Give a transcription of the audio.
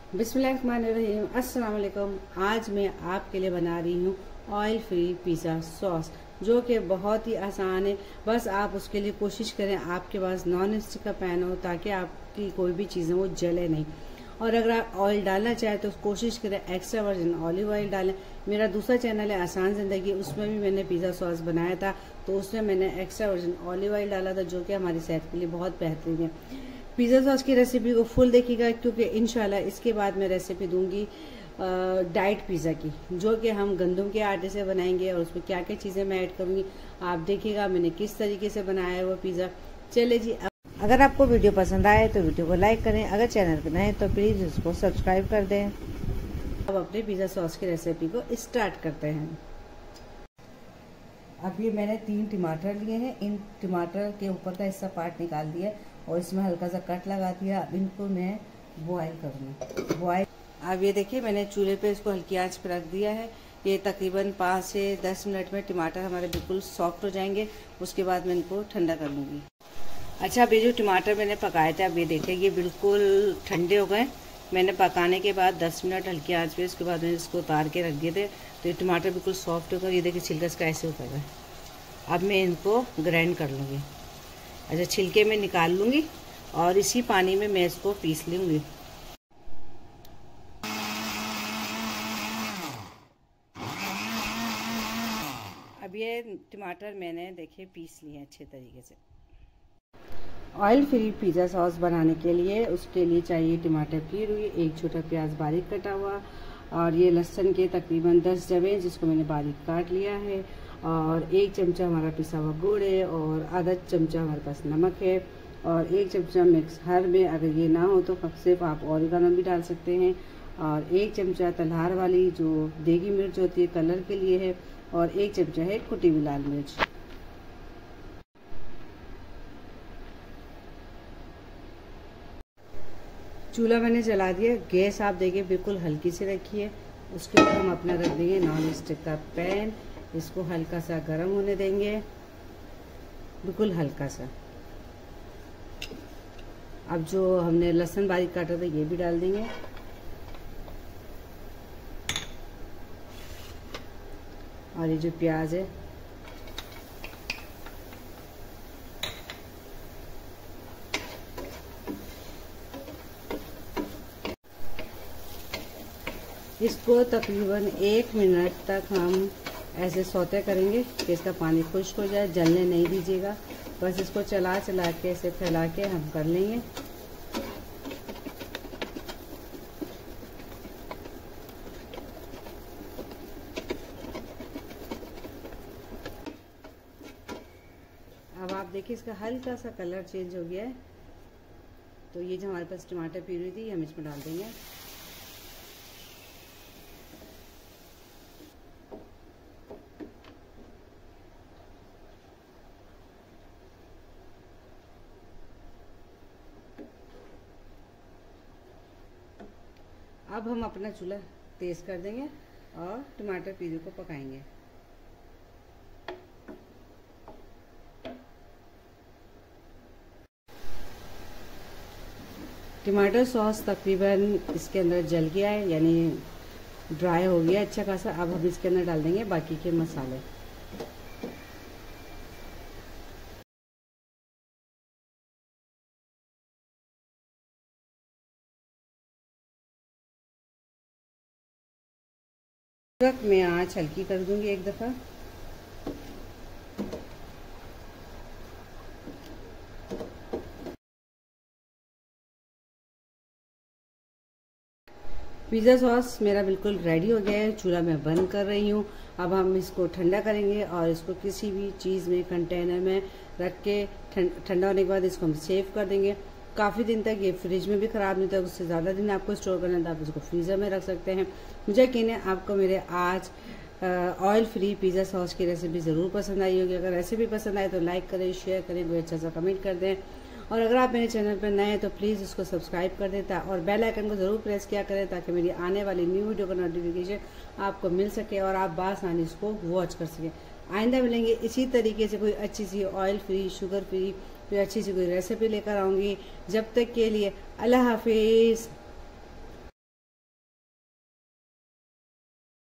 बिस्मिल्लाहिर्रहमानिर्रहीम। अस्सलाम वालेकुम। आज मैं आपके लिए बना रही हूँ ऑयल फ्री पिज़्ज़ा सॉस, जो कि बहुत ही आसान है। बस आप उसके लिए कोशिश करें आपके पास नॉन स्टिक का पैन हो, ताकि आपकी कोई भी चीज़ें वो जले नहीं। और अगर आप ऑयल डालना चाहें तो कोशिश करें एक्स्ट्रा वर्जिन ऑलिव ऑयल डालें। मेरा दूसरा चैनल है आसान ज़िंदगी, उसमें भी मैंने पिज़्ज़ा सॉस बनाया था, तो उसमें मैंने एक्स्ट्रा वर्जिन ऑलिव ऑयल डाला था, जो कि हमारी सेहत के लिए बहुत बेहतरीन है। पिज़्ज़ा सॉस की रेसिपी को फुल देखिएगा, क्योंकि इंशाल्लाह इसके बाद मैं रेसिपी दूंगी डाइट पिज़्ज़ा की, जो कि हम गंदम के आटे से बनाएंगे और उसमें क्या क्या चीज़ें मैं ऐड करूँगी आप देखिएगा मैंने किस तरीके से बनाया है वो पिज़्ज़ा। चले जी, अगर आपको वीडियो पसंद आए तो वीडियो को लाइक करें, अगर चैनल पर नए तो प्लीज़ उसको सब्सक्राइब कर दें। अब अपने पिज़्ज़ा सॉस की रेसिपी को स्टार्ट करते हैं। अब ये मैंने 3 टमाटर लिए हैं, इन टमाटर के ऊपर का हिस्सा पार्ट निकाल दिया और इसमें हल्का सा कट लगा दिया। अब इनको मैं बॉयल करूँगी। बॉयल अब ये देखिए मैंने चूल्हे पे इसको हल्की आंच पे रख दिया है। ये तकरीबन 5 से 10 मिनट में टमाटर हमारे बिल्कुल सॉफ्ट हो जाएंगे। उसके बाद मैं इनको ठंडा कर लूँगी। अच्छा, अब ये जो टमाटर मैंने पकाए थे, अब ये देखिए ये बिल्कुल ठंडे हो गए। मैंने पकाने के बाद 10 मिनट हल्की आंच पे, उसके बाद मैंने इसको उतार के रख दिए थे, तो ये टमाटर बिल्कुल सॉफ्ट होकर ये देखिए छिलका इसका ऐसे उतर गया। अब मैं इनको ग्राइंड कर लूँगी। अच्छा, छिलके में निकाल लूँगी और इसी पानी में मैं इसको पीस लूँगी। अब ये टमाटर मैंने देखिए पीस लिए अच्छे तरीके से। ऑयल फ्री पिज़्ज़ा सॉस बनाने के लिए उसके लिए चाहिए टमाटर प्यूरी, एक छोटा प्याज बारीक कटा हुआ, और ये लहसुन के तकरीबन 10 जवे जिसको मैंने बारीक काट लिया है, और 1 चमचा हमारा पिसा हुआ गुड़ है, और आधा चमचा हमारे पास नमक है, और 1 चमचा मिक्स हर्ब है। अगर ये ना हो तो सिर्फ आप ऑरिगानो भी डाल सकते हैं, और 1 चमचा तलहार वाली जो देगी मिर्च होती है कलर के लिए है, और 1 चमचा है कुटी हुई लाल मिर्च। चूल्हा मैंने जला दिया, गैस आप देखिए बिल्कुल हल्की से रखिए। उसके बाद हम अपना रख देंगे नॉन स्टिक का पैन, इसको हल्का सा गर्म होने देंगे, बिल्कुल हल्का सा। अब जो हमने लहसुन बारीक काटा था ये भी डाल देंगे, और ये जो प्याज है इसको तकरीबन 1 मिनट तक हम ऐसे सौते करेंगे कि इसका पानी खुश्क हो जाए। जलने नहीं दीजिएगा, बस इसको चला चला के ऐसे फैला के हम कर लेंगे। अब आप देखिए इसका हल्का सा कलर चेंज हो गया है, तो ये जो हमारे पास टमाटर प्यूरी थी हम इसमें डाल देंगे। अब हम अपना चूल्हा तेज कर देंगे और टमाटर प्यूरी को पकाएंगे। टमाटर सॉस तकरीबन इसके अंदर जल गया है, यानी ड्राई हो गया अच्छा खासा। अब हम इसके अंदर डाल देंगे बाकी के मसाले। मैं आँच हल्की कर दूंगी एक दफ़ा। पिज़्ज़ा सॉस मेरा बिल्कुल रेडी हो गया है, चूल्हा मैं बंद कर रही हूँ। अब हम इसको ठंडा करेंगे और इसको किसी भी चीज़ में कंटेनर में रख के ठंडा होने के बाद इसको हम सेव कर देंगे। काफ़ी दिन तक ये फ्रिज में भी ख़राब नहीं होता, उससे ज़्यादा दिन आपको स्टोर करना है तो आप इसको फ्रीज़र में रख सकते हैं। मुझे यकीन है आपको मेरे आज ऑयल फ्री पिज़्ज़ा सॉस की रेसिपी ज़रूर पसंद आई होगी। अगर रेसिपी पसंद आए तो लाइक करें, शेयर करें, कोई अच्छा सा कमेंट कर दें, और अगर आप मेरे चैनल पर नए हैं तो प्लीज़ उसको सब्सक्राइब कर देता और बेल आइकन को ज़रूर प्रेस किया करें, ताकि मेरी आने वाली न्यू वीडियो का नोटिफिकेशन आपको मिल सके और आप बासानी इसको वॉच कर सकें। आइंदा मिलेंगे इसी तरीके से कोई अच्छी सी ऑयल फ्री, शुगर फ्री, कोई अच्छी सी कोई रेसिपी लेकर आऊँगी। जब तक के लिए अल्लाह हाफिज़।